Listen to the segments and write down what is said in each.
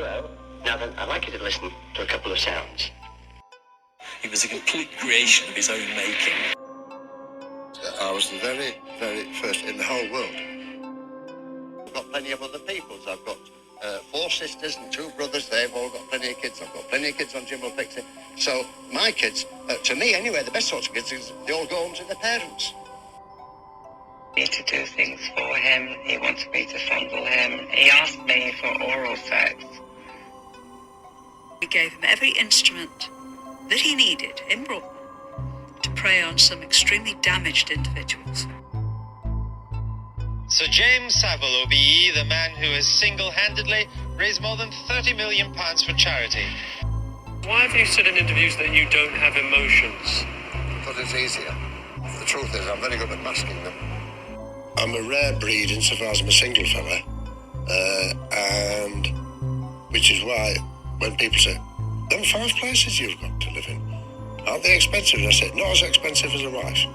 Hello. Now then, I'd like you to listen to a couple of sounds. He was a complete creation of his own making. I was the very, very first in the whole world. I've got plenty of other peoples. I've got 4 sisters and 2 brothers. They've all got plenty of kids. I've got plenty of kids on Jim will Fix It. So my kids, to me anyway, the best sorts of kids is they all go home to their parents. To do things for him. He wanted me to fondle him. He asked me for oral sex. We gave him every instrument that he needed in Brooklyn to prey on some extremely damaged individuals. Sir Jimmy Savile OBE, the man who has single-handedly raised more than £30 million for charity. Why have you said in interviews that you don't have emotions? Because it's easier. The truth is, I'm very good at masking them. I'm a rare breed insofar as I'm a single fella, and which is why when people say, "There are 5 places you've got to live in, aren't they expensive?" And I say, "Not as expensive as a wife."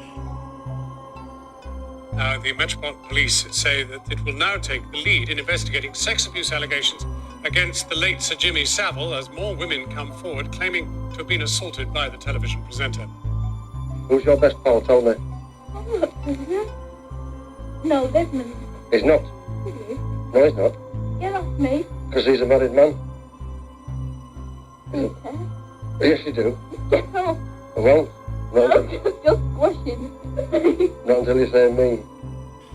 The Metropolitan Police say that it will now take the lead in investigating sex abuse allegations against the late Sir Jimmy Savile as more women come forward claiming to have been assaulted by the television presenter. Who's your best pal, Tony? I'm not Tony. No, Desmond. He's not. He is. No, he's not. Get off me. Because he's a married man. Okay. Yes, you do. Get off. Well, no, I'm just squashing. not until you say me.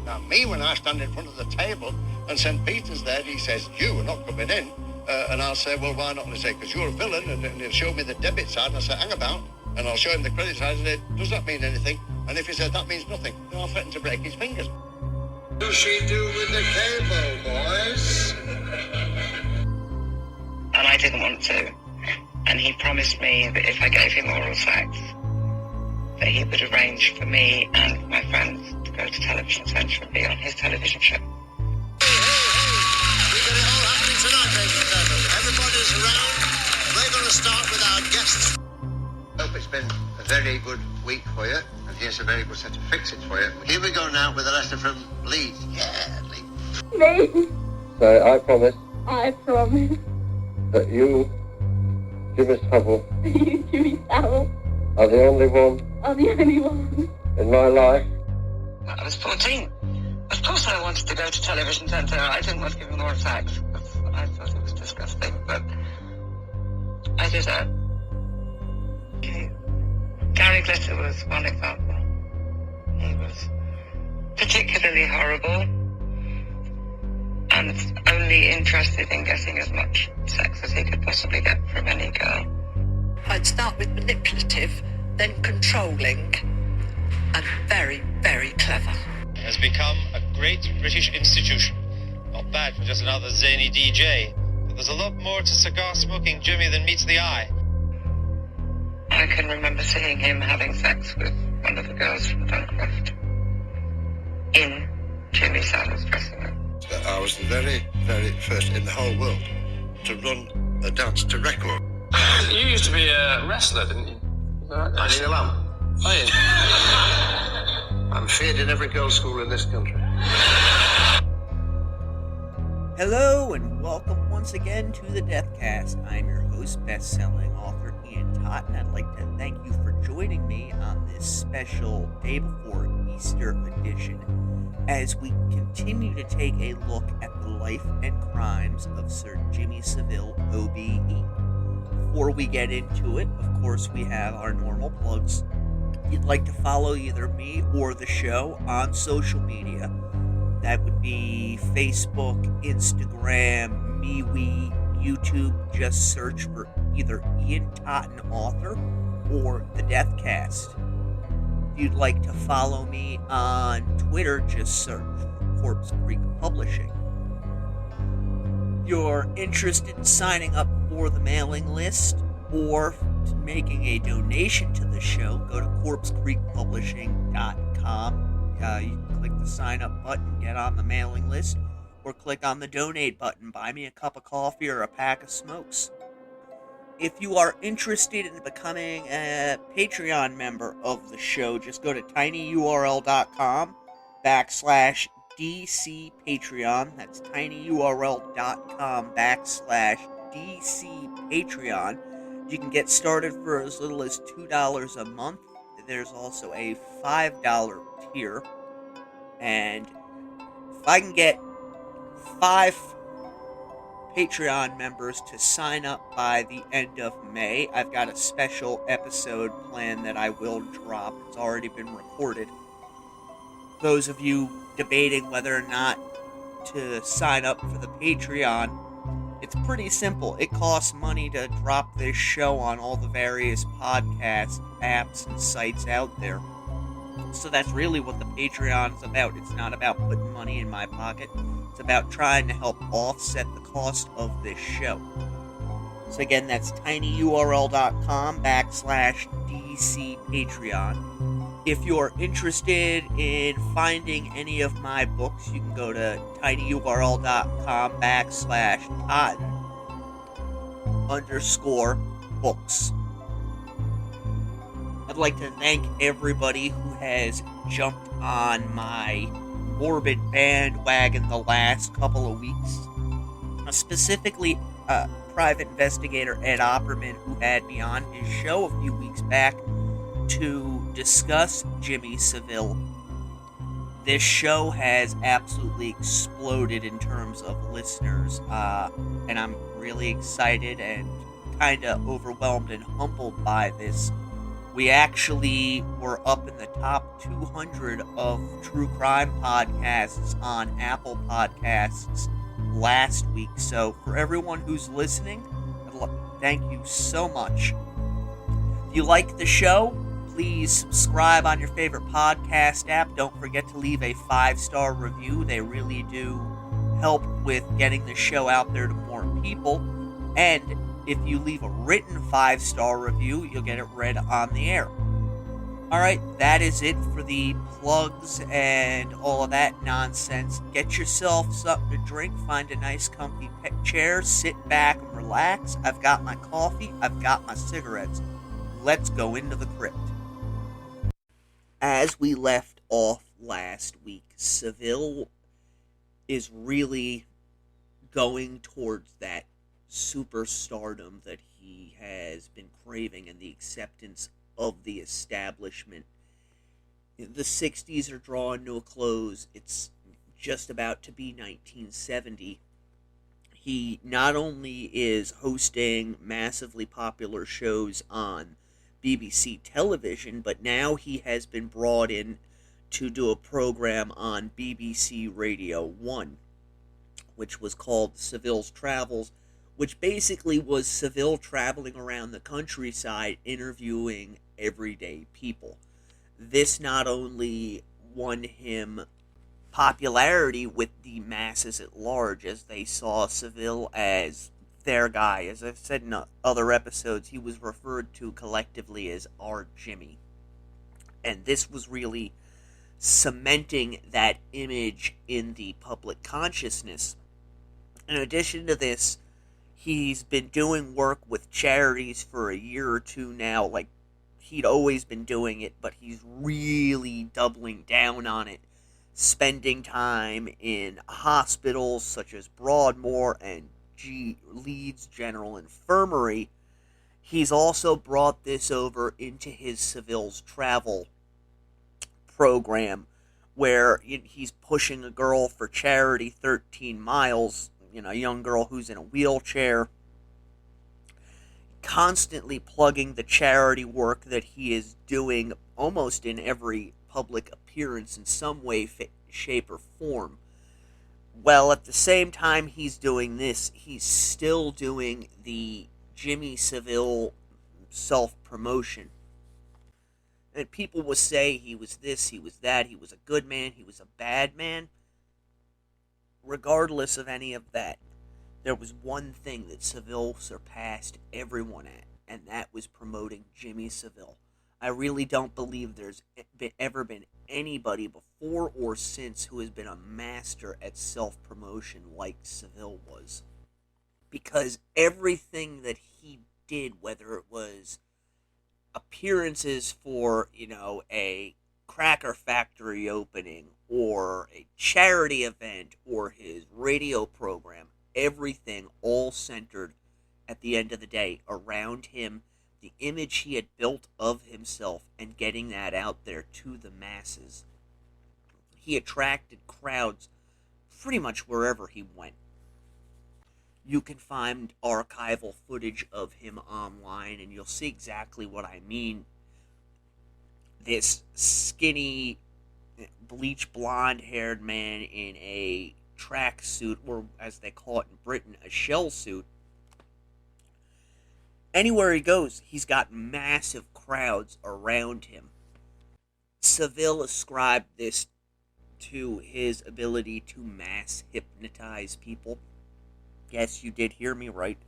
Now, me, when I stand in front of the table and St. Peter's there, he says, "You are not coming in." And I'll say, "Well, why not?" And he say, "Because you're a villain." And he'll show me the debit side, and I say, "Hang about." And I'll show him the credit side, and say, "Does that mean anything?" And if he says, "That means nothing," then I'll threaten to break his fingers. What does she do with the cable, boys? And I didn't want to. And he promised me that if I gave him oral sex, that he would arrange for me and my friends to go to Television Centre and be on his television show. Hey, we've got it all happening tonight, ladies and gentlemen. Everybody's around. We're going to start with our guests. I hope it's been a very good week for you, and here's a very good set of fix-its for you. Here we go now with a letter from Leeds. Yeah, Leeds. Me. So I promise I promise. that you, Jimmy Savile, You, Jimmy Savile, are the only one are the only one. in my life. I was 14. Of course I wanted to go to Television Centre. I didn't want to give him oral sex because I thought it was disgusting, but I did it. Gary Glitter was one example. He was particularly horrible and only interested in getting as much sex as he could possibly get from any girl. I'd start with manipulative, then controlling, and very, very clever. Has become a great British institution. Not bad for just another zany DJ, but there's a lot more to cigar-smoking Jimmy than meets the eye. I can remember seeing him having sex with one of the girls from Duncroft in Jimmy Savile's dressing room. I was the very, very first in the whole world to run a dance to record. You used to be a wrestler, didn't you? I need a lamp. Oh, yeah. I'm feared in every girls' school in this country. Hello and welcome once again to the Deathcast. I'm your host, best-selling author Ian Todd, and I'd like to thank you for joining me on this special day before Easter edition as we continue to take a look at the life and crimes of Sir Jimmy Savile OBE. Before we get into it, of course, we have our normal plugs. If you'd like to follow either me or the show on social media, that would be Facebook, Instagram, MeWe, YouTube. Just search for either Ian Totten Author or The Deathcast. If you'd like to follow me on Twitter, just search for Corpse Creek Publishing. If you're interested in signing up for the mailing list or making a donation to the show, go to corpsecreekpublishing.com. You can click the sign up button, get on the mailing list, or click on the donate button, buy me a cup of coffee or a pack of smokes. If you are interested in becoming a Patreon member of the show, just go to tinyurl.com/DC Patreon. That's tinyurl.com/ DC Patreon. You can get started for as little as $2 a month. There's also a $5 tier. And if I can get 5 Patreon members to sign up by the end of May, I've got a special episode planned that I will drop. It's already been recorded. Those of you debating whether or not to sign up for the Patreon, it's pretty simple. It costs money to drop this show on all the various podcast apps and sites out there. So that's really what the Patreon is about. It's not about putting money in my pocket. It's about trying to help offset the cost of this show. So again, that's tinyurl.com/DC Patreon. If you're interested in finding any of my books, you can go to tinyurl.com/Totten_books. I'd like to thank everybody who has jumped on my morbid bandwagon the last couple of weeks. Specifically, Private Investigator Ed Opperman, who had me on his show a few weeks back to discuss Jimmy Savile. This show has absolutely exploded in terms of listeners, and I'm really excited and kind of overwhelmed and humbled by this. We actually were up in the top 200 of true crime podcasts on Apple Podcasts last week. So for everyone who's listening, thank you so much. If you like the show, please subscribe on your favorite podcast app. Don't forget to leave a 5-star review. They really do help with getting the show out there to more people. And if you leave a written 5-star review, you'll get it read on the air. Alright, that is it for the plugs and all of that nonsense. Get yourself something to drink, find a nice comfy chair, sit back and relax. I've got my coffee, I've got my cigarettes. Let's go into the crypt. As we left off last week, Savile is really going towards that superstardom that he has been craving and the acceptance of the establishment. The 60s are drawing to a close. It's just about to be 1970. He not only is hosting massively popular shows on BBC television, but now he has been brought in to do a program on BBC Radio 1, which was called Savile's Travels, which basically was Savile traveling around the countryside interviewing everyday people. This not only won him popularity with the masses at large, as they saw Savile as their guy. As I've said in other episodes, he was referred to collectively as our Jimmy. And this was really cementing that image in the public consciousness. In addition to this, he's been doing work with charities for a year or two now. Like, he'd always been doing it, but he's really doubling down on it. Spending time in hospitals such as Broadmoor and Leeds General Infirmary. He's also brought this over into his Savile's Travel program, where he's pushing a girl for charity 13 miles, a young girl who's in a wheelchair, constantly plugging the charity work that he is doing almost in every public appearance in some way, shape, or form. Well, at the same time he's doing this, he's still doing the Jimmy Savile self-promotion. And people will say he was this, he was that, he was a good man, he was a bad man. Regardless of any of that, there was one thing that Savile surpassed everyone at, and that was promoting Jimmy Savile. I really don't believe there's ever been anybody before or since who has been a master at self-promotion like Savile was. Because everything that he did, whether it was appearances for, a cracker factory opening, or a charity event, or his radio program, everything all centered at the end of the day around him, the image he had built of himself, and getting that out there to the masses. He attracted crowds pretty much wherever he went. You can find archival footage of him online, and you'll see exactly what I mean. This skinny, bleach blonde-haired man in a tracksuit, or as they call it in Britain, a shell suit. Anywhere he goes, he's got massive crowds around him. Savile ascribed this to his ability to mass hypnotize people. Yes, you did hear me right.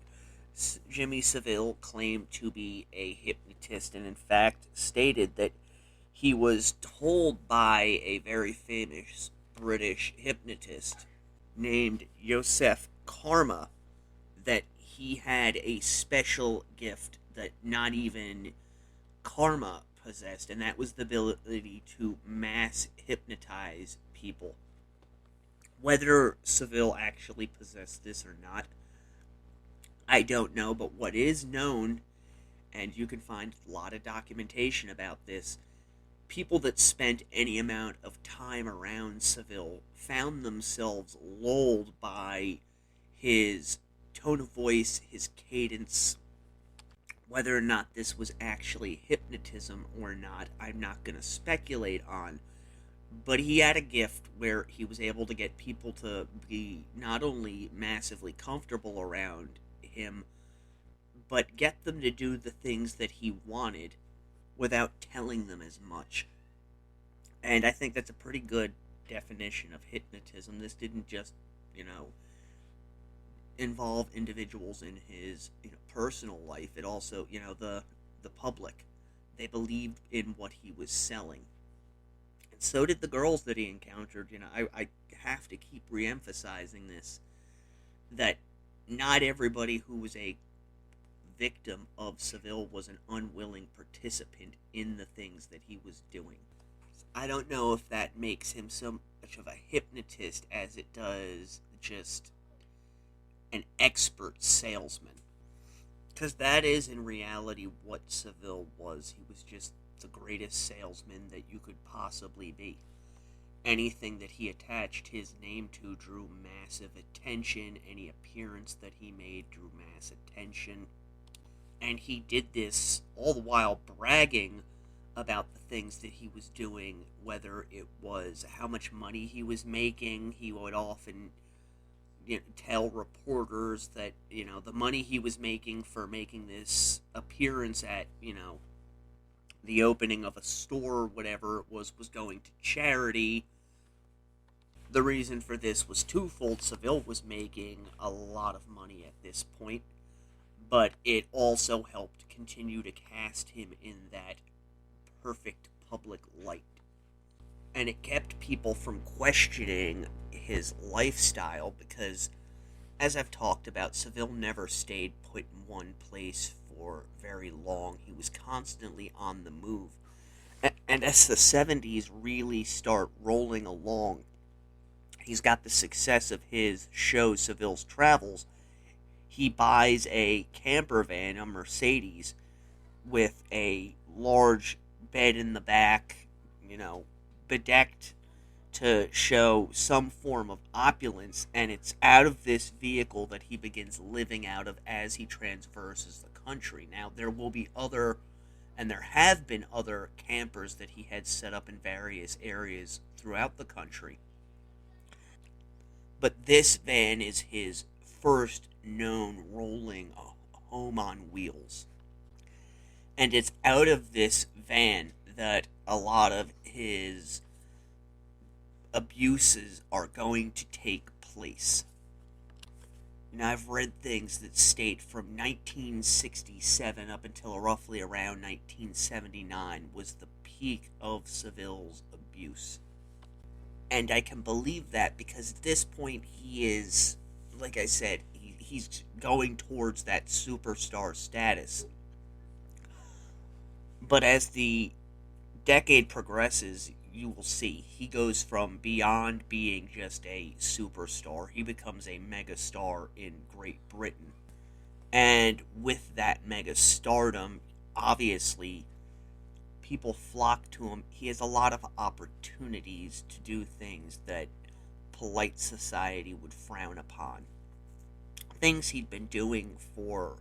Jimmy Savile claimed to be a hypnotist, and in fact stated that he was told by a very famous British hypnotist named Joseph Karma that he had a special gift that not even Karma possessed, and that was the ability to mass hypnotize people. Whether Savile actually possessed this or not, I don't know, but what is known, and you can find a lot of documentation about this, people that spent any amount of time around Savile found themselves lulled by his tone of voice, his cadence. Whether or not this was actually hypnotism or not, I'm not going to speculate on. But he had a gift where he was able to get people to be not only massively comfortable around him, but get them to do the things that he wanted without telling them as much. And I think that's a pretty good definition of hypnotism. This didn't just, involve individuals in his personal life. It also, the public. They believed in what he was selling. And so did the girls that he encountered. I have to keep re-emphasizing this, that not everybody who was a victim of Savile was an unwilling participant in the things that he was doing. I don't know if that makes him so much of a hypnotist as it does just an expert salesman. Because that is in reality what Savile was. He was just the greatest salesman that you could possibly be. Anything that he attached his name to drew massive attention. Any appearance that he made drew mass attention. And he did this all the while bragging about the things that he was doing, whether it was how much money he was making. He would often tell reporters that, the money he was making for making this appearance at, the opening of a store, whatever it was going to charity. The reason for this was twofold. Savile was making a lot of money at this point, but it also helped continue to cast him in that perfect public light. And it kept people from questioning his lifestyle because, as I've talked about, Savile never stayed put in one place for very long. He was constantly on the move. And as the 70s really start rolling along, he's got the success of his show, Savile's Travels. He buys a camper van, a Mercedes, with a large bed in the back, bedecked to show some form of opulence, and it's out of this vehicle that he begins living out of as he traverses the country. Now, there will be other, and there have been other campers that he had set up in various areas throughout the country. But this van is his first known rolling home on wheels. And it's out of this van that a lot of his abuses are going to take place. I've read things that state from 1967 up until roughly around 1979 was the peak of Savile's abuse. And I can believe that because at this point he is, like I said, he's going towards that superstar status. But as the decade progresses, you will see he goes from beyond being just a superstar. He becomes a megastar in Great Britain. And with that mega stardom, obviously, people flock to him. He has a lot of opportunities to do things that polite society would frown upon. Things he'd been doing for,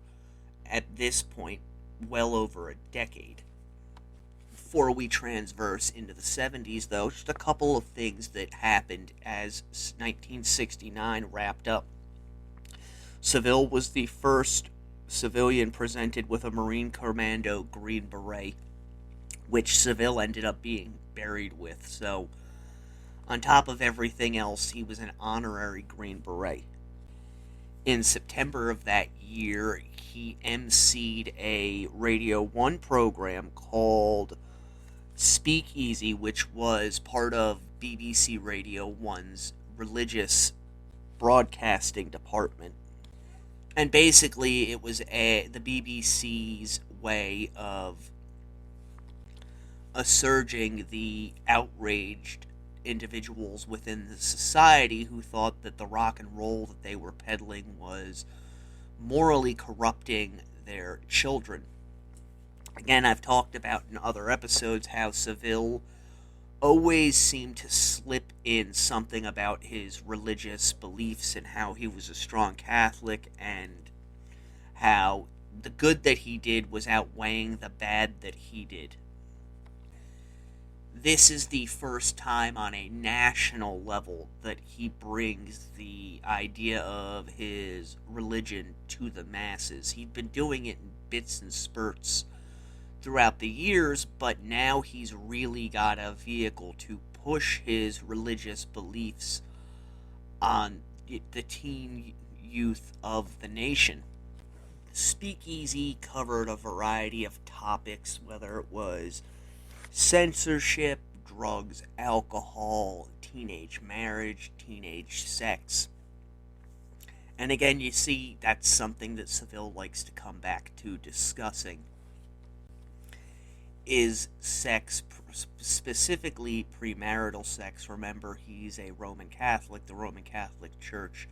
at this point, well over a decade. Before we transverse into the 70s, though, just a couple of things that happened as 1969 wrapped up. Savile was the first civilian presented with a Marine Commando Green Beret, which Savile ended up being buried with. So, on top of everything else, he was an honorary Green Beret. In September of that year, he emceed a Radio 1 program called Speakeasy, which was part of BBC Radio 1's religious broadcasting department. And basically, it was the BBC's way of assuaging the outraged individuals within the society who thought that the rock and roll that they were peddling was morally corrupting their children. Again, I've talked about in other episodes how Savile always seemed to slip in something about his religious beliefs and how he was a strong Catholic and how the good that he did was outweighing the bad that he did. This is the first time on a national level that he brings the idea of his religion to the masses. He'd been doing it in bits and spurts throughout the years, but now he's really got a vehicle to push his religious beliefs on the teen youth of the nation. Speakeasy covered a variety of topics, whether it was censorship, drugs, alcohol, teenage marriage, teenage sex. And again, you see, that's something that Savile likes to come back to discussing. Is sex, specifically premarital sex. Remember, he's a Roman Catholic. The Roman Catholic Church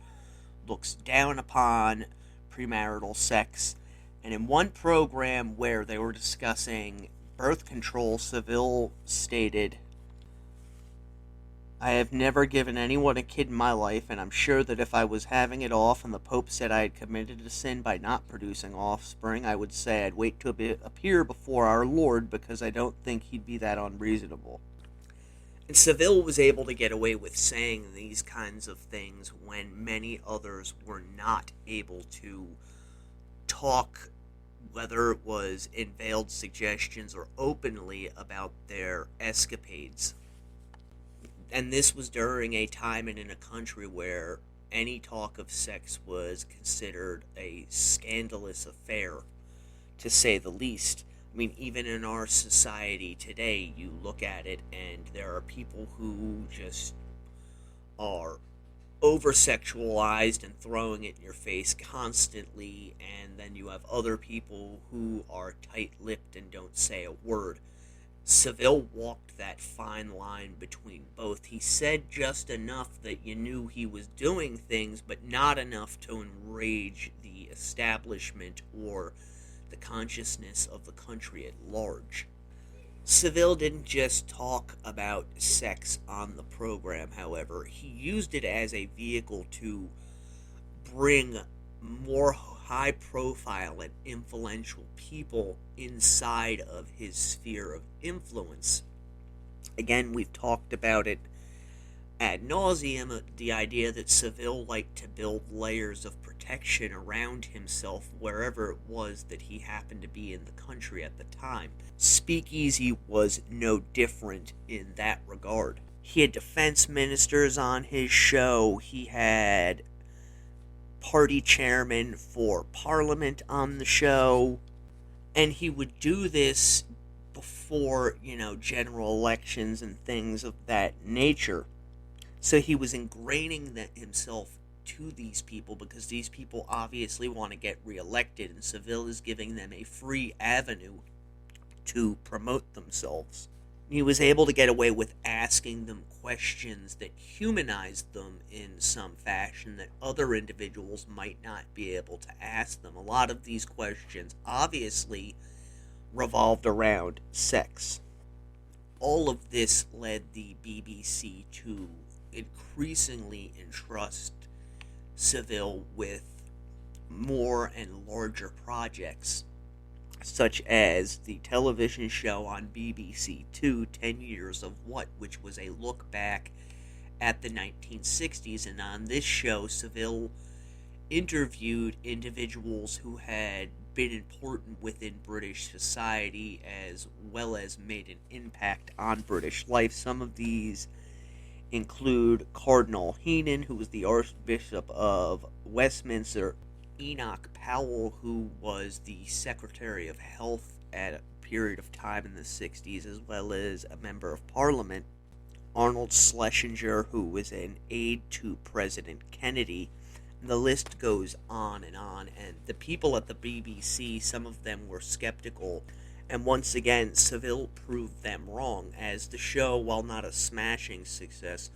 looks down upon premarital sex. And in one program where they were discussing birth control, Savile stated, "I have never given anyone a kid in my life, and I'm sure that if I was having it off and the Pope said I had committed a sin by not producing offspring, I would say I'd wait to appear before our Lord, because I don't think he'd be that unreasonable." And Savile was able to get away with saying these kinds of things when many others were not able to talk, whether it was in veiled suggestions or openly, about their escapades. And this was during a time and in a country where any talk of sex was considered a scandalous affair, to say the least. I mean, even in our society today, you look at it and there are people who just are over-sexualized and throwing it in your face constantly, and then you have other people who are tight-lipped and don't say a word. Savile walked that fine line between both. He said just enough that you knew he was doing things, but not enough to enrage the establishment or the consciousness of the country at large. Savile didn't just talk about sex on the program, however. He used it as a vehicle to bring more high-profile and influential people inside of his sphere of influence. Again, we've talked about it ad nauseum, the idea that Savile liked to build layers of protection around himself wherever it was that he happened to be in the country at the time. Speakeasy was no different in that regard. He had defense ministers on his show. He had party chairman for Parliament on the show. And he would do this before, general elections and things of that nature. So he was ingraining himself to these people because these people obviously want to get reelected, and Savile is giving them a free avenue to promote themselves. he was able to get away with asking them questions that humanized them in some fashion that other individuals might not be able to ask them. A lot of these questions obviously revolved around sex. All of this led the BBC to increasingly entrust Savile with more and larger projects, such as the television show on BBC Two, 10 Years of What, which was a look back at the 1960s. And on this show, Savile interviewed individuals who had been important within British society, as well as made an impact on British life. Some of these include Cardinal Heenan, who was the Archbishop of Westminster, Enoch Powell, who was the Secretary of Health at a period of time in the 60s, as well as a member of Parliament, Arnold Schlesinger, who was an aide to President Kennedy. The list goes on, and the people at the BBC, some of them were skeptical, and once again, Savile proved them wrong, as the show, while not a smashing success,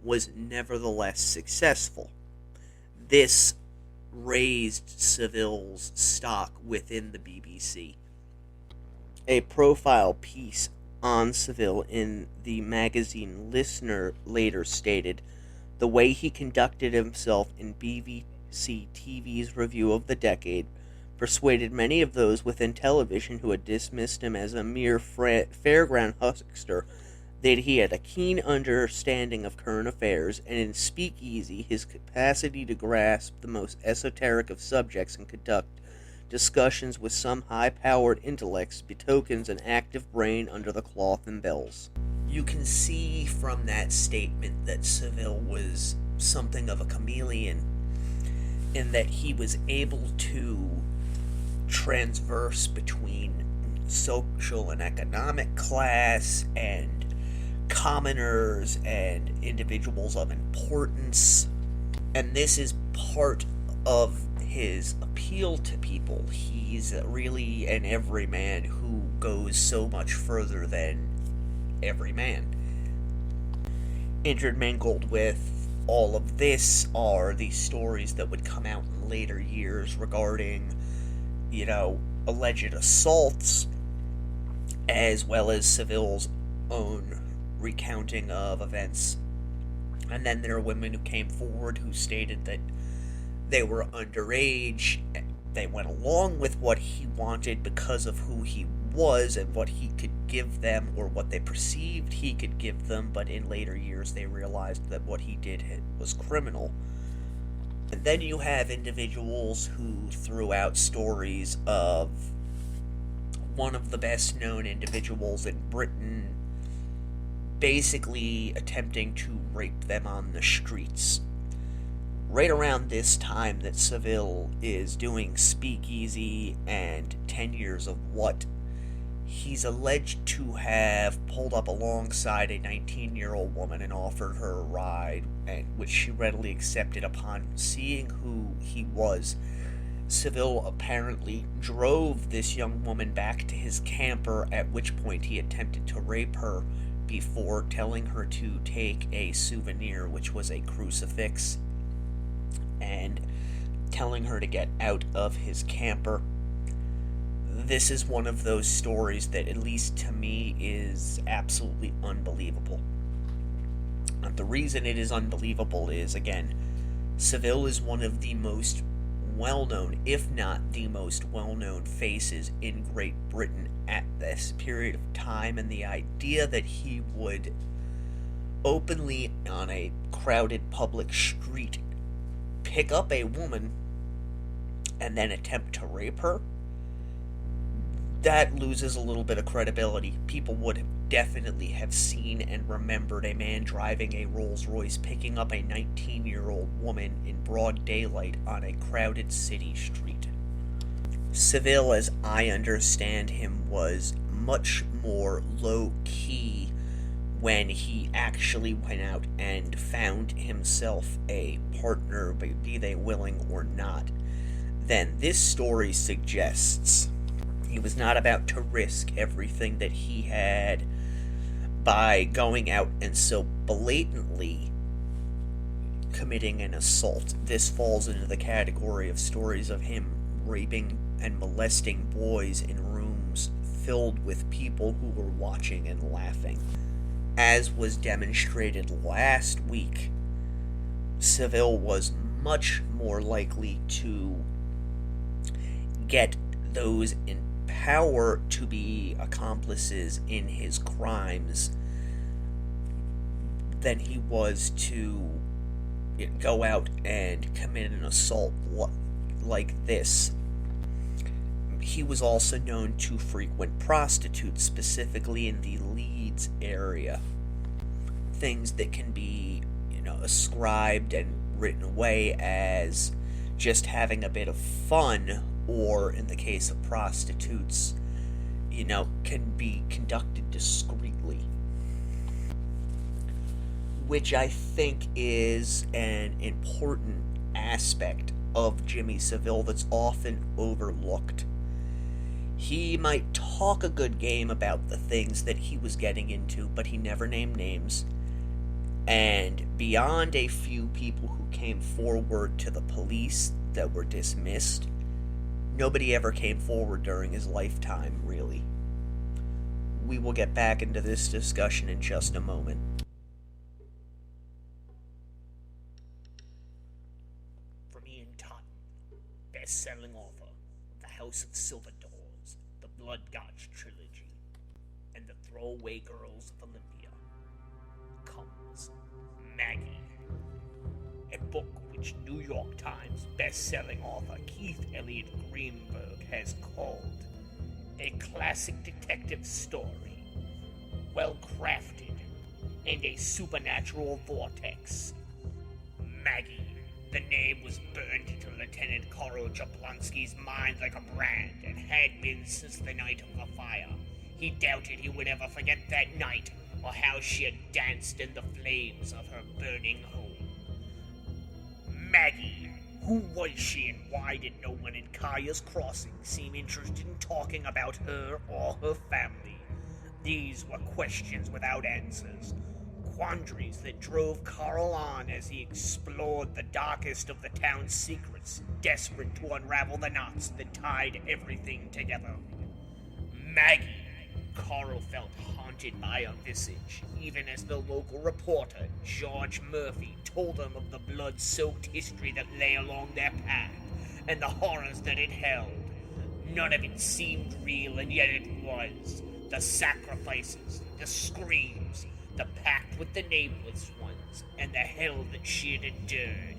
was nevertheless successful. This raised Savile's stock within the BBC. A profile piece on Savile in the magazine Listener later stated, "The way he conducted himself in BBC TV's review of the decade persuaded many of those within television who had dismissed him as a mere fairground huckster that he had a keen understanding of current affairs, and in Speakeasy his capacity to grasp the most esoteric of subjects and conduct discussions with some high-powered intellects betokens an active brain under the cloth and bells." You can see from that statement that Savile was something of a chameleon, in that he was able to transverse between social and economic class and commoners and individuals of importance. And this is part of his appeal to people. He's really an everyman who goes so much further than every man. Intermingled with all of this are the stories that would come out in later years regarding, alleged assaults, as well as Savile's own recounting of events. And then there are women who came forward who stated that they were underage. They went along with what he wanted because of who he was and what he could give them, or what they perceived he could give them, but in later years they realized that what he did was criminal. And then you have individuals who threw out stories of one of the best known individuals in Britain basically attempting to rape them on the streets. Right around this time that Savile is doing Speakeasy and 10 Years of What, he's alleged to have pulled up alongside a 19-year-old woman and offered her a ride, which she readily accepted. Upon seeing who he was, Savile apparently drove this young woman back to his camper, at which point he attempted to rape her before telling her to take a souvenir, which was a crucifix, and telling her to get out of his camper. This is one of those stories that, at least to me, is absolutely unbelievable. And the reason it is unbelievable is, again, Savile is one of the most well-known, if not the most well-known faces in Great Britain at this period of time, and the idea that he would openly, on a crowded public street, pick up a woman and then attempt to rape her, that loses a little bit of credibility. People would have definitely have seen and remembered a man driving a Rolls Royce picking up a 19-year-old woman in broad daylight on a crowded city street. Savile, as I understand him, was much more low-key when he actually went out and found himself a partner, be they willing or not, than this story suggests. He was not about to risk everything that he had by going out and so blatantly committing an assault. This falls into the category of stories of him raping and molesting boys in rooms filled with people who were watching and laughing. As was demonstrated last week, Savile was much more likely to get those in power to be accomplices in his crimes than he was to go out and commit an assault like this. He was also known to frequent prostitutes, specifically in the Leeds area. Things that can be, ascribed and written away as just having a bit of fun, or in the case of prostitutes, can be conducted discreetly. Which I think is an important aspect of Jimmy Savile that's often overlooked. He might talk a good game about the things that he was getting into, but he never named names. And beyond a few people who came forward to the police that were dismissed, nobody ever came forward during his lifetime, really. We will get back into this discussion in just a moment. From Ian Totten, best-selling author of The House of Silver Doors, The Blood Gotch Trilogy, and The Throwaway Girls of Olympia, comes Maggie, a book which New York Times best-selling author Keith Elliott Greenberg has called a classic detective story, well-crafted, and a supernatural vortex. Maggie, the name was burned into Lieutenant Carl Jablonski's mind like a brand, and had been since the night of the fire. He doubted he would ever forget that night, or how she had danced in the flames of her burning home. Maggie, who was she, and why did no one in Kaya's Crossing seem interested in talking about her or her family? These were questions without answers, quandaries that drove Carl on as he explored the darkest of the town's secrets, desperate to unravel the knots that tied everything together. Maggie, Carl felt haunted by a visage, even as the local reporter, George Murphy, told him of the blood-soaked history that lay along their path, and the horrors that it held. None of it seemed real, and yet it was. The sacrifices, the screams, the pact with the nameless ones, and the hell that she had endured.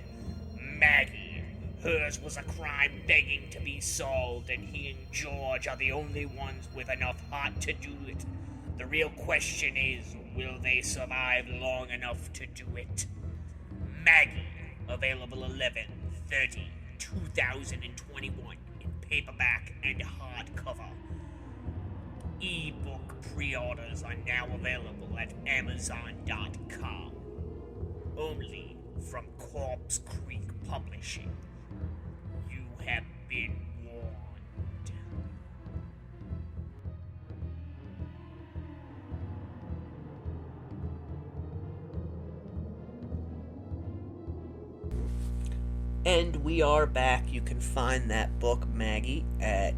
Maggie, hers was a crime begging to be solved, and he and George are the only ones with enough heart to do it. The real question is, will they survive long enough to do it? Maggie, available 11/30/2021 in paperback and hardcover. E-book pre-orders are now available at Amazon.com. Only from Corpse Creek Publishing. You have been warned. And we are back. You can find that book, Maggie, at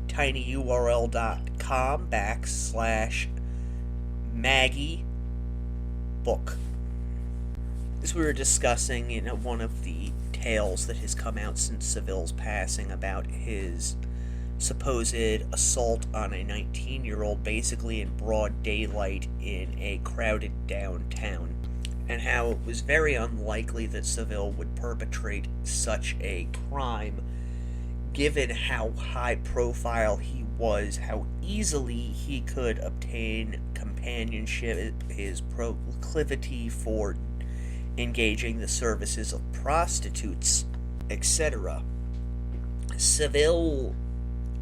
tinyurl.com/Maggie book. As we were discussing, one of the tales that has come out since Savile's passing about his supposed assault on a 19-year-old basically in broad daylight in a crowded downtown, and how it was very unlikely that Savile would perpetrate such a crime given how high profile he was, how easily he could obtain companionship, his proclivity for engaging the services of prostitutes, etc. Savile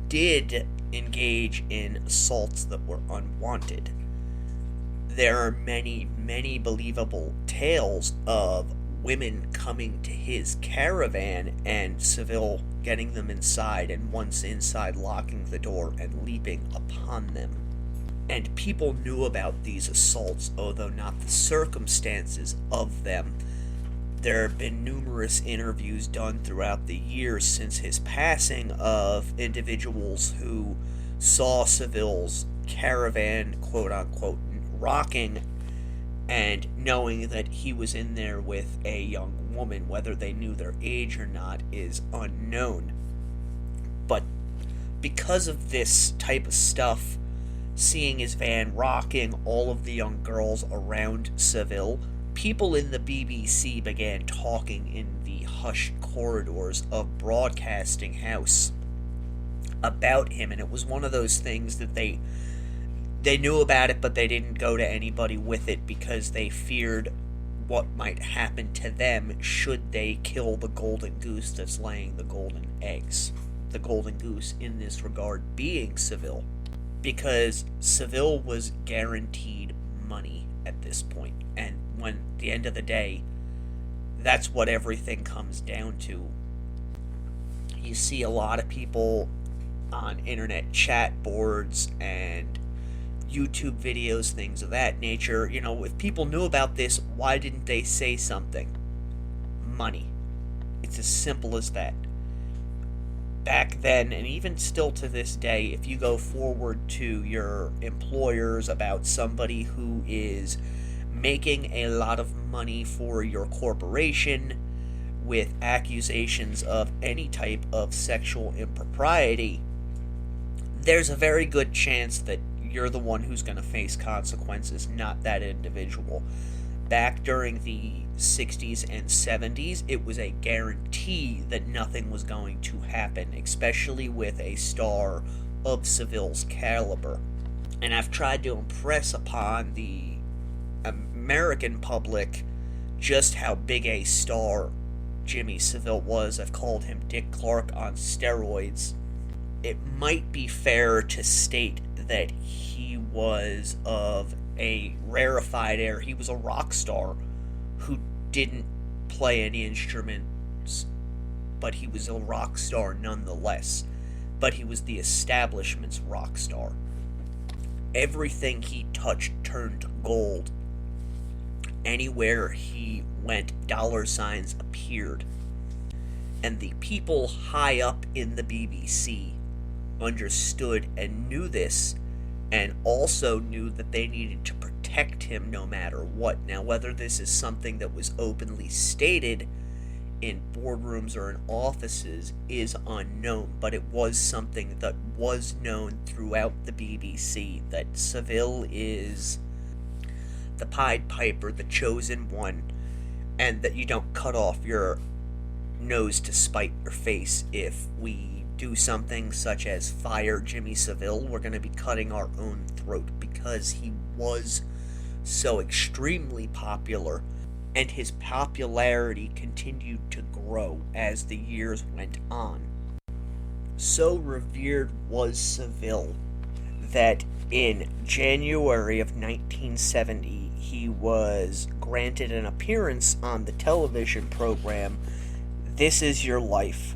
did engage in assaults that were unwanted. There are many, many believable tales of women coming to his caravan and Savile getting them inside, and once inside locking the door and leaping upon them. And people knew about these assaults, although not the circumstances of them. There have been numerous interviews done throughout the years since his passing of individuals who saw Savile's caravan, quote-unquote, rocking, and knowing that he was in there with a young woman. Whether they knew their age or not is unknown. But because of this type of stuff, seeing his van rocking all of the young girls around Savile, people in the BBC began talking in the hushed corridors of Broadcasting House about him, and it was one of those things that they knew about it, but they didn't go to anybody with it because they feared what might happen to them should they kill the golden goose that's laying the golden eggs. The golden goose in this regard being Savile, because Savile was guaranteed money at this point, and when at the end of the day, that's what everything comes down to. You see a lot of people on internet chat boards and YouTube videos, things of that nature. You know, if people knew about this, why didn't they say something? Money. It's as simple as that. Back then, and even still to this day, if you go forward to your employers about somebody who is making a lot of money for your corporation with accusations of any type of sexual impropriety, there's a very good chance that you're the one who's going to face consequences, not that individual. Back during the 60s and 70s, it was a guarantee that nothing was going to happen, especially with a star of Savile's caliber. And I've tried to impress upon the American public just how big a star Jimmy Savile was. I've called him Dick Clark on steroids. It might be fair to state that he was of a rarefied air. He was a rock star who didn't play any instruments, but he was a rock star nonetheless. But he was the establishment's rock star. Everything he touched turned gold. Anywhere he went, dollar signs appeared. And the people high up in the BBC understood and knew this, and also knew that they needed to protect him no matter what. Now, whether this is something that was openly stated in boardrooms or in offices is unknown, but it was something that was known throughout the BBC, that Savile is the Pied Piper, the chosen one, and that you don't cut off your nose to spite your face. If we do something such as fire Jimmy Savile, we're going to be cutting our own throat, because he was so extremely popular, and his popularity continued to grow as the years went on. So revered was Savile that in January of 1970, he was granted an appearance on the television program This Is Your Life.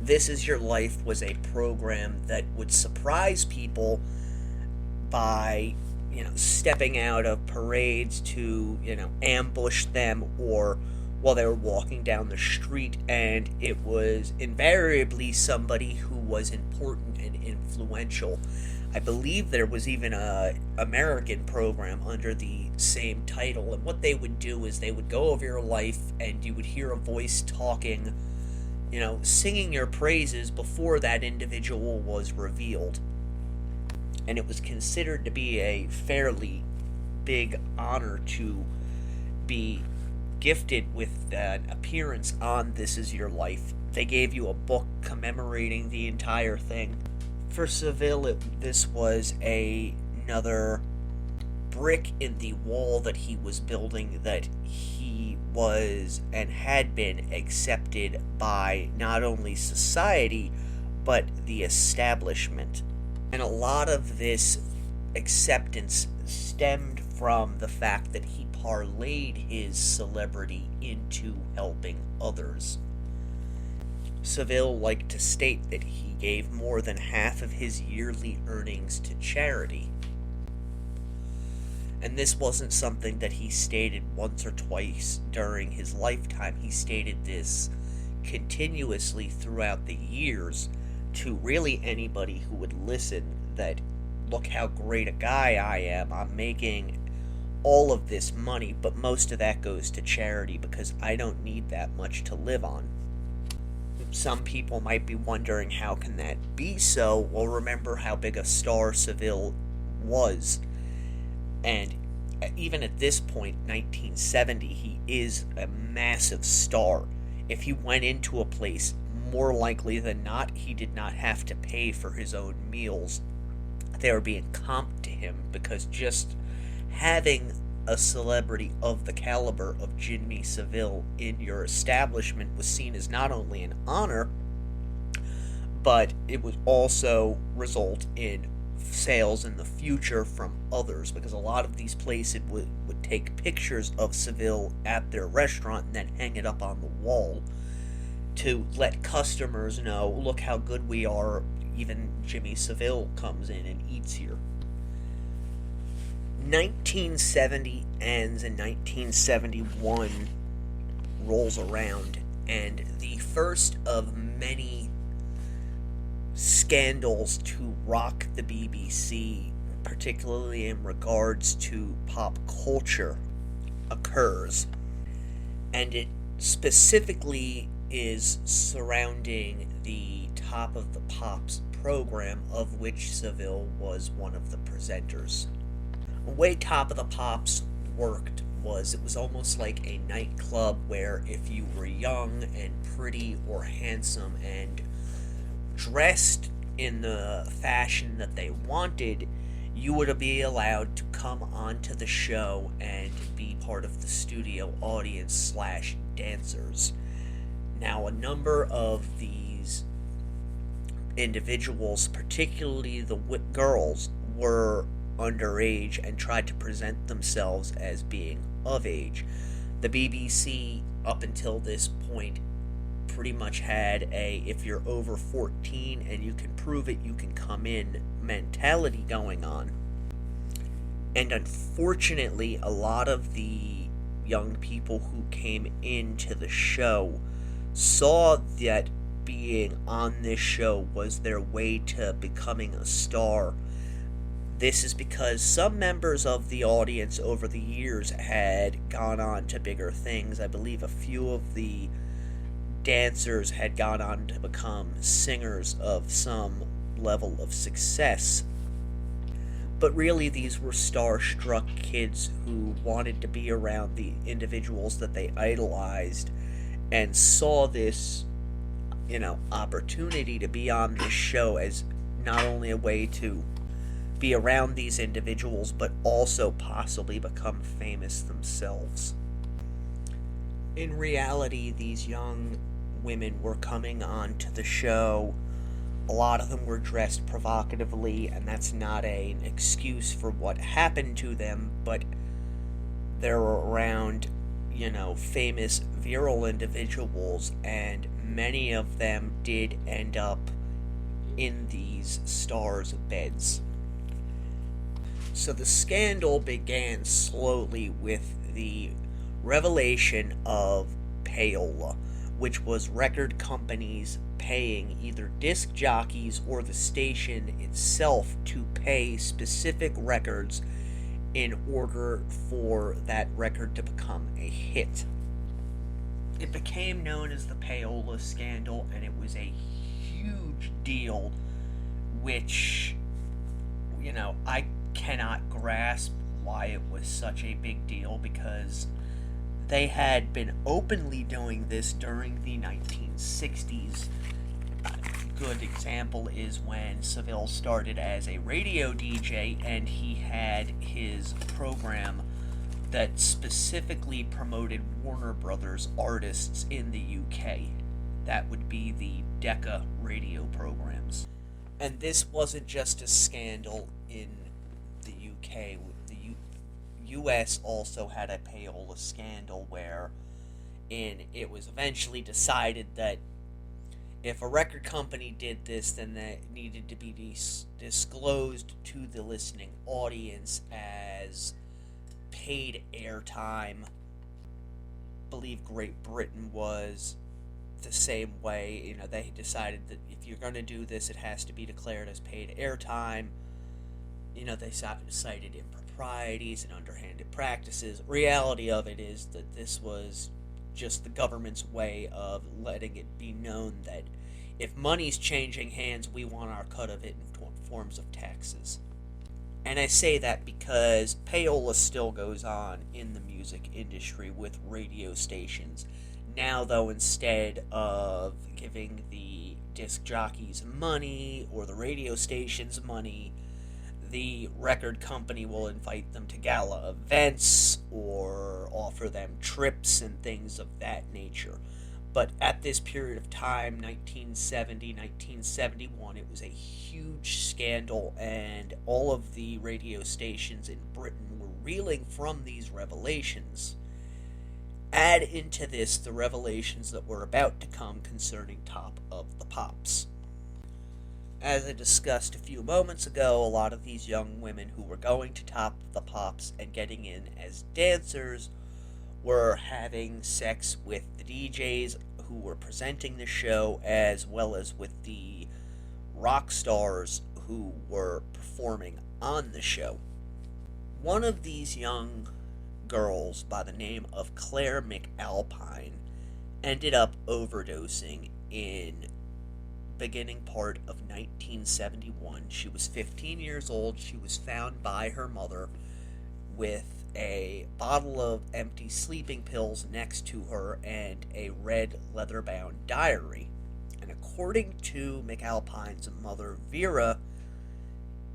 This Is Your Life was a program that would surprise people by, stepping out of parades to, ambush them, or while they were walking down the street, and it was invariably somebody who was important and influential. I believe there was even an American program under the same title, and what they would do is they would go over your life, and you would hear a voice talking, singing your praises before that individual was revealed. And it was considered to be a fairly big honor to be gifted with an appearance on This Is Your Life. They gave you a book commemorating the entire thing. For Savile, this was another brick in the wall that he was building, that he was and had been accepted by not only society, but the establishment. And a lot of this acceptance stemmed from the fact that he parlayed his celebrity into helping others. Savile liked to state that he gave more than half of his yearly earnings to charity. And this wasn't something that he stated once or twice during his lifetime. He stated this continuously throughout the years to really anybody who would listen, that look how great a guy I am. I'm making all of this money, but most of that goes to charity because I don't need that much to live on. Some people might be wondering, how can that be so? Well, remember how big a star Savile was. And even at this point, 1970, he is a massive star. If he went into a place, more likely than not, he did not have to pay for his own meals. They were being comped to him, because just having a celebrity of the caliber of Jimmy Savile in your establishment was seen as not only an honor, but it would also result in sales in the future from others, because a lot of these places would take pictures of Savile at their restaurant and then hang it up on the wall to let customers know, look how good we are, even Jimmy Savile comes in and eats here. 1970 ends and 1971 rolls around, and the first of many scandals to rock the BBC, particularly in regards to pop culture, occurs. And it specifically is surrounding the Top of the Pops program, of which Savile was one of the presenters. The way Top of the Pops worked was, it was almost like a nightclub where if you were young and pretty or handsome and dressed in the fashion that they wanted, you would be allowed to come onto the show and be part of the studio audience / dancers. Now, a number of these individuals, particularly the girls, were underage and tried to present themselves as being of age. The BBC, up until this point, pretty much had a, if you're over 14 and you can prove it, you can come in mentality going on. And unfortunately, a lot of the young people who came into the show saw that being on this show was their way to becoming a star. This is because some members of the audience over the years had gone on to bigger things. I believe a few of the dancers had gone on to become singers of some level of success. But really, these were starstruck kids who wanted to be around the individuals that they idolized and saw this, opportunity to be on this show as not only a way to be around these individuals, but also possibly become famous themselves. In reality, these young women were coming on to the show. A lot of them were dressed provocatively, and that's not an excuse for what happened to them, but they're around, famous virile individuals, and many of them did end up in these stars' beds. So the scandal began slowly with the revelation of Paola, which was record companies paying either disc jockeys or the station itself to pay specific records in order for that record to become a hit. It became known as the Paola Scandal, and it was a huge deal, which, I cannot grasp why it was such a big deal, because they had been openly doing this during the 1960s. A good example is when Savile started as a radio DJ, and he had his program that specifically promoted Warner Brothers artists in the UK. That would be the Decca radio programs. And this wasn't just a scandal in the UK. The US also had a Paola scandal where it was eventually decided that if a record company did this, then that needed to be disclosed to the listening audience as paid airtime. I believe Great Britain was the same way. You know, they decided that if you're going to do this, it has to be declared as paid airtime. You know, they cited improprieties and underhanded practices. Reality of it is that this was just the government's way of letting it be known that if money's changing hands, we want our cut of it in forms of taxes. And I say that because payola still goes on in the music industry with radio stations. Now, though, instead of giving the disc jockeys money or the radio stations money, the record company will invite them to gala events or offer them trips and things of that nature. But at this period of time, 1970, 1971, it was a huge scandal, and all of the radio stations in Britain were reeling from these revelations. Add into this the revelations that were about to come concerning Top of the Pops. As I discussed a few moments ago, a lot of these young women who were going to Top of the Pops and getting in as dancers were having sex with the DJs who were presenting the show, as well as with the rock stars who were performing on the show. One of these young girls by the name of Mcalpine ended up overdosing in beginning part of 1971. She was 15 years old. She was found by her mother with a bottle of empty sleeping pills next to her and a red leather-bound diary. And according to Mcalpine's mother, Vera,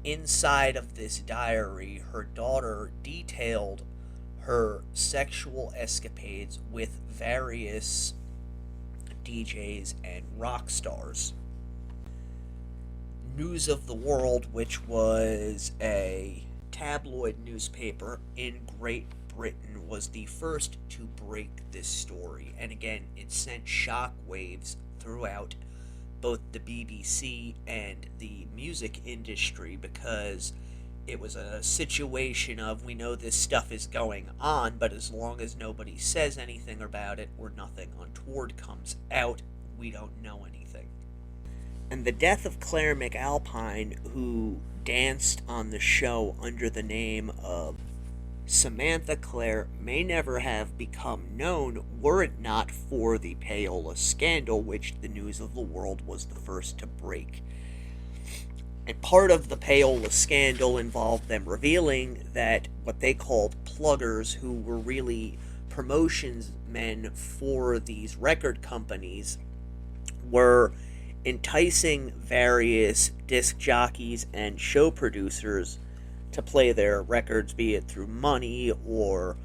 inside of this diary, her daughter detailed her sexual escapades with various DJs and rock stars. News of the World, which was a tabloid newspaper in Great Britain, was the first to break this story. And again, it sent shockwaves throughout both the BBC and the music industry, because it was a situation of, we know this stuff is going on, but as long as nobody says anything about it or nothing untoward comes out, we don't know anything. And the death of Claremic Alpine, who danced on the show under the name of Samantha Clare, may never have become known were it not for the Paola Scandal, which the News of the World was the first to break. And part of the Paola Scandal involved them revealing that what they called pluggers, who were really promotions men for these record companies, were enticing various disc jockeys and show producers to play their records, be it through money or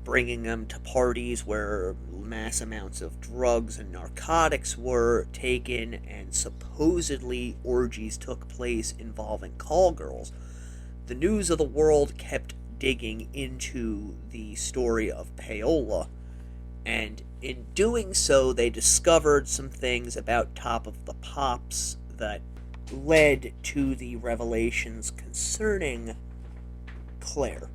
bringing them to parties where mass amounts of drugs and narcotics were taken, and supposedly orgies took place involving call girls. The News of the World kept digging into the story of Paola, and in doing so, they discovered some things about Top of the Pops that led to the revelations concerning Claire.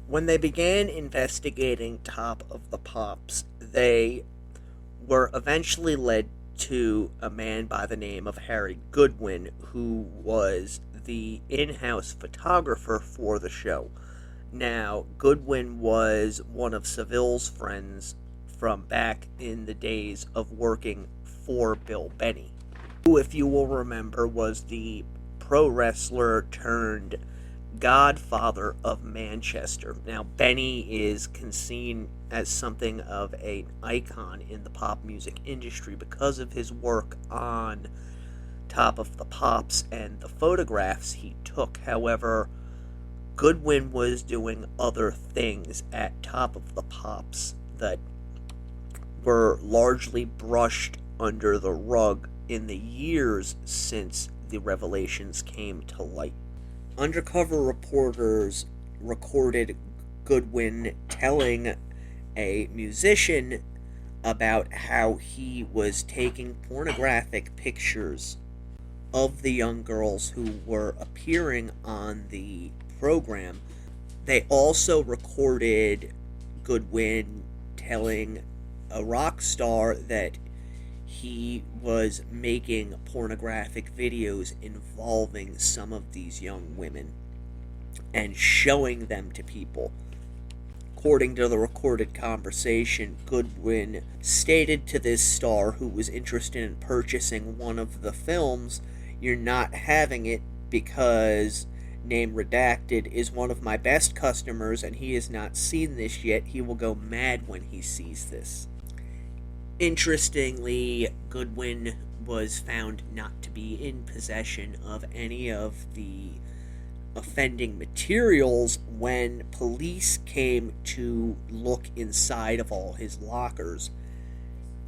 When they began investigating Top of the Pops, they were eventually led to a man by the name of Harry Goodwin, who was the in-house photographer for the show. Now, Goodwin was one of Savile's friends from back in the days of working for Bill Benny, who, if you will remember, was the pro wrestler turned godfather of Manchester. Now, Benny is seen as something of an icon in the pop music industry because of his work on Top of the Pops and the photographs he took. However, Goodwin was doing other things at Top of the Pops that were largely brushed under the rug in the years since the revelations came to light. Undercover reporters recorded Goodwin telling a musician about how he was taking pornographic pictures of the young girls who were appearing on the program, They also recorded Goodwin telling a rock star that he was making pornographic videos involving some of these young women and showing them to people. According to the recorded conversation, Goodwin stated to this star who was interested in purchasing one of the films, "You're not having it because name redacted is one of my best customers and he has not seen this yet. He will go mad when he sees this." Interestingly, Goodwin was found not to be in possession of any of the offending materials when police came to look inside of all his lockers.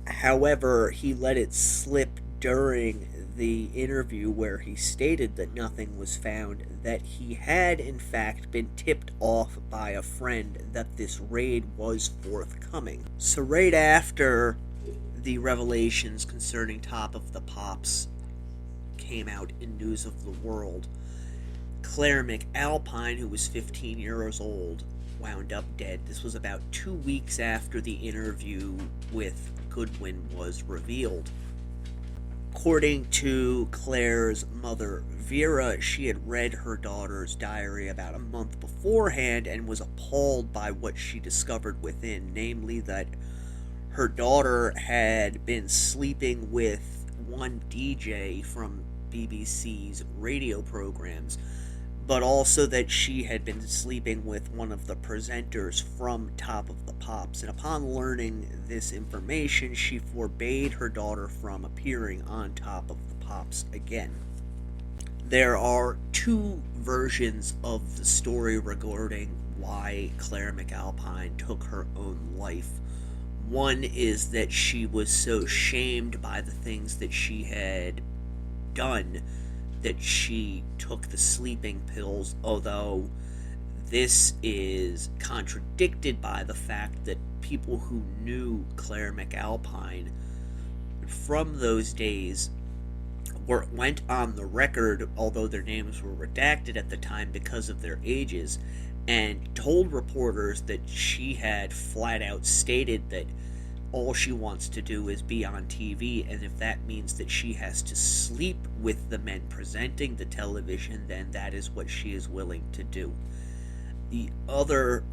However, he let it slip during the interview where he stated that nothing was found, that he had in fact been tipped off by a friend that this raid was forthcoming. So right after the revelations concerning Top of the Pops came out in News of the World, Claremic Alpine, who was 15 years old, wound up dead. This was about 2 weeks after the interview with Goodwin was revealed. According to Claire's mother, Vera, she had read her daughter's diary about a month beforehand and was appalled by what she discovered within, namely that her daughter had been sleeping with one DJ from BBC's radio programs, but also that she had been sleeping with one of the presenters from Top of the Pops. And upon learning this information, she forbade her daughter from appearing on Top of the Pops again. There are two versions of the story regarding why Claire Mcalpine took her own life. One is that she was so shamed by the things that she had done that she took the sleeping pills, although this is contradicted by the fact that people who knew Claire Mcalpine from those days went on the record, although their names were redacted at the time because of their ages, and told reporters that she had flat out stated that all she wants to do is be on TV, and if that means that she has to sleep with the men presenting the television, then that is what she is willing to do. The other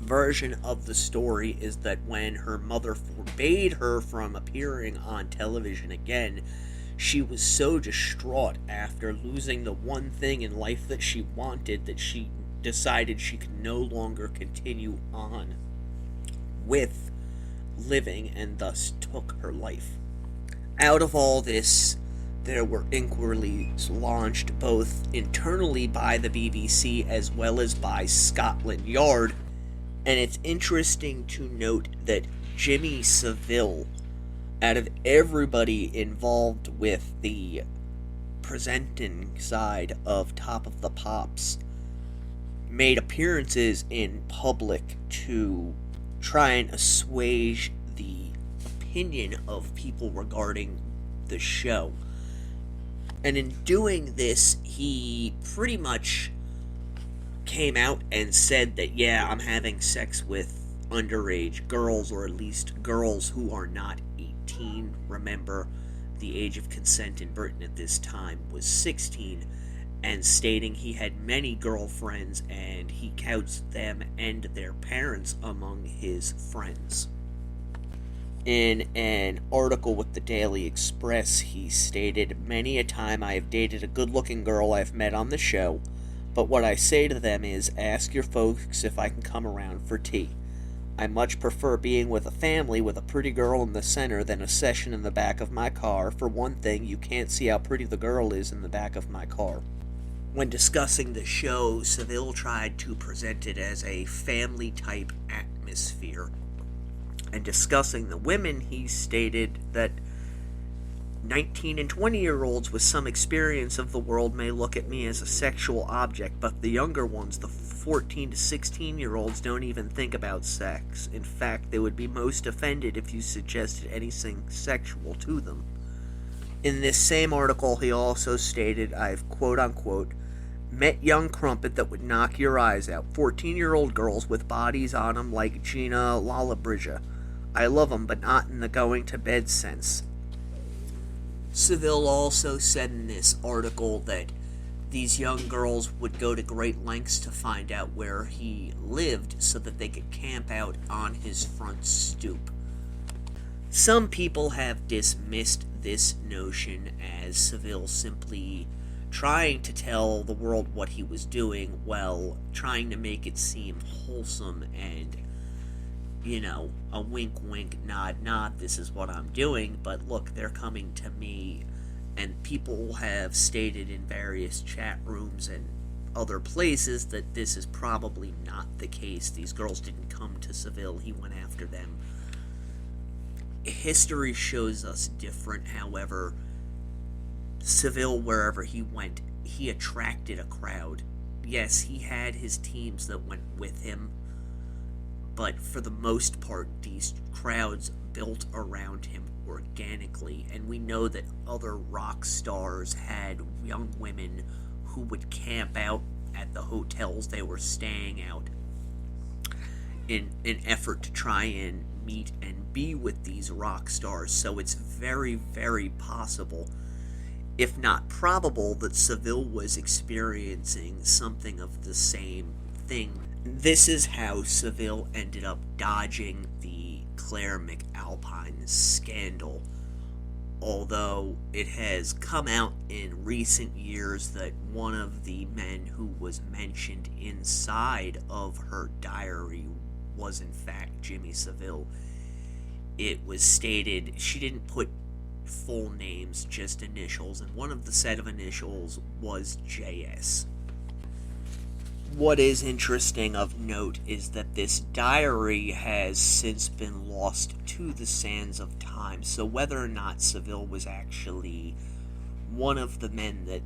version of the story is that when her mother forbade her from appearing on television again, she was so distraught after losing the one thing in life that she wanted that she decided she could no longer continue on with living and thus took her life. Out of all this, there were inquiries launched both internally by the BBC as well as by Scotland Yard, and it's interesting to note that Jimmy Savile, out of everybody involved with the presenting side of Top of the Pops, made appearances in public to try and assuage the opinion of people regarding the show. And in doing this, he pretty much came out and said that, yeah, I'm having sex with underage girls, or at least girls who are not 18. Remember, the age of consent in Britain at this time was 16, and stating he had many girlfriends and he counts them and their parents among his friends. In an article with the Daily Express, he stated, "Many a time I have dated a good-looking girl I've met on the show, but what I say to them is, ask your folks if I can come around for tea. I much prefer being with a family with a pretty girl in the center than a session in the back of my car. For one thing, you can't see how pretty the girl is in the back of my car." When discussing the show, Savile tried to present it as a family-type atmosphere. And discussing the women, he stated that 19 and 20-year-olds with some experience of the world may look at me as a sexual object, but the younger ones, the 14 to 16-year-olds, don't even think about sex. In fact, they would be most offended if you suggested anything sexual to them. In this same article, he also stated, I've quote-unquote Met young crumpet that would knock your eyes out. 14-year-old girls with bodies on 'em like Gina Lollobrigida. I love 'em, but not in the going-to-bed sense. Savile also said in this article that these young girls would go to great lengths to find out where he lived so that they could camp out on his front stoop. Some people have dismissed this notion as Savile simply trying to tell the world what he was doing while trying to make it seem wholesome and, a wink, nod, this is what I'm doing, but look, they're coming to me. And people have stated in various chat rooms and other places that this is probably not the case. These girls didn't come to Savile, he went after them. History shows us different, however. Savile, wherever he went, he attracted a crowd. Yes, he had his teams that went with him, but for the most part, these crowds built around him organically, and we know that other rock stars had young women who would camp out at the hotels they were staying out in an effort to try and meet and be with these rock stars. So it's very, very possible, if not probable, that Savile was experiencing something of the same thing. This is how Savile ended up dodging the Claremic Alpine scandal, although it has come out in recent years that one of the men who was mentioned inside of her diary was in fact Jimmy Savile. It was stated she didn't put full names, just initials, and one of the set of initials was JS. What is interesting of note is that this diary has since been lost to the sands of time, so whether or not Savile was actually one of the men that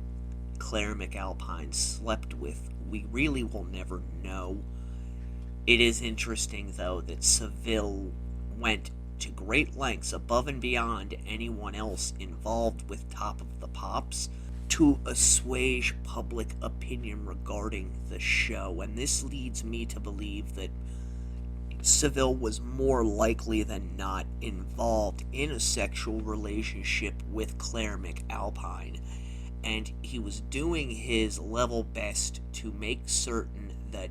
Claremic Alpine slept with, we really will never know. It is interesting, though, that Savile went to great lengths above and beyond anyone else involved with Top of the Pops to assuage public opinion regarding the show, and this leads me to believe that Savile was more likely than not involved in a sexual relationship with Claremic Alpine, and he was doing his level best to make certain that,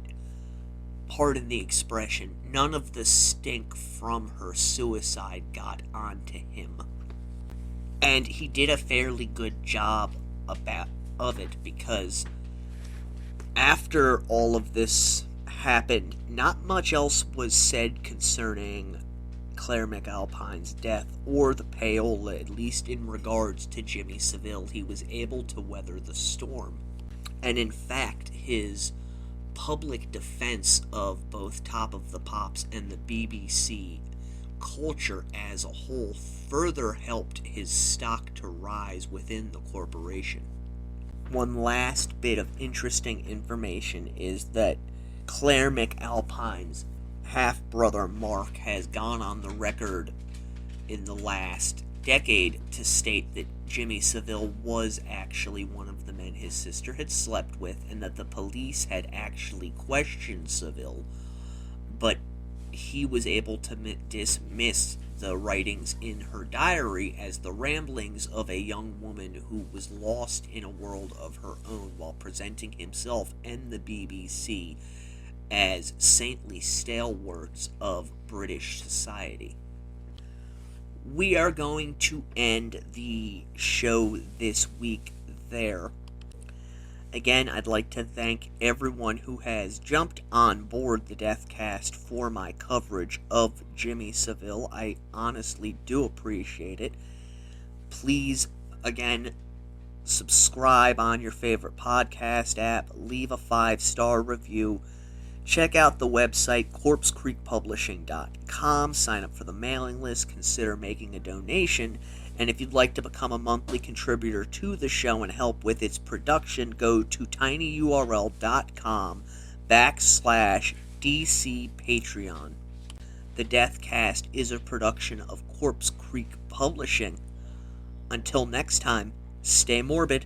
pardon the expression, none of the stink from her suicide got onto him. And he did a fairly good job of it, because after all of this happened, not much else was said concerning Claremic Alpine's death or the Paola, at least in regards to Jimmy Savile. He was able to weather the storm, and in fact his public defense of both Top of the Pops and the BBC culture as a whole further helped his stock to rise within the corporation. One last bit of interesting information is that Claremic Alpine's half-brother Mark has gone on the record in the last decade to state that Jimmy Savile was actually one of the men his sister had slept with, and that the police had actually questioned Savile, but he was able to dismiss the writings in her diary as the ramblings of a young woman who was lost in a world of her own, while presenting himself and the BBC as saintly stalwarts of British society. We are going to end the show this week there. Again, I'd like to thank everyone who has jumped on board the Deathcast for my coverage of Jimmy Savile. I honestly do appreciate it. Please, again, subscribe on your favorite podcast app, leave a 5-star review, check out the website corpsecreekpublishing.com, sign up for the mailing list, consider making a donation, and if you'd like to become a monthly contributor to the show and help with its production, go to tinyurl.com/DC Patreon. The Deathcast is a production of Corpse Creek Publishing. Until next time, stay morbid.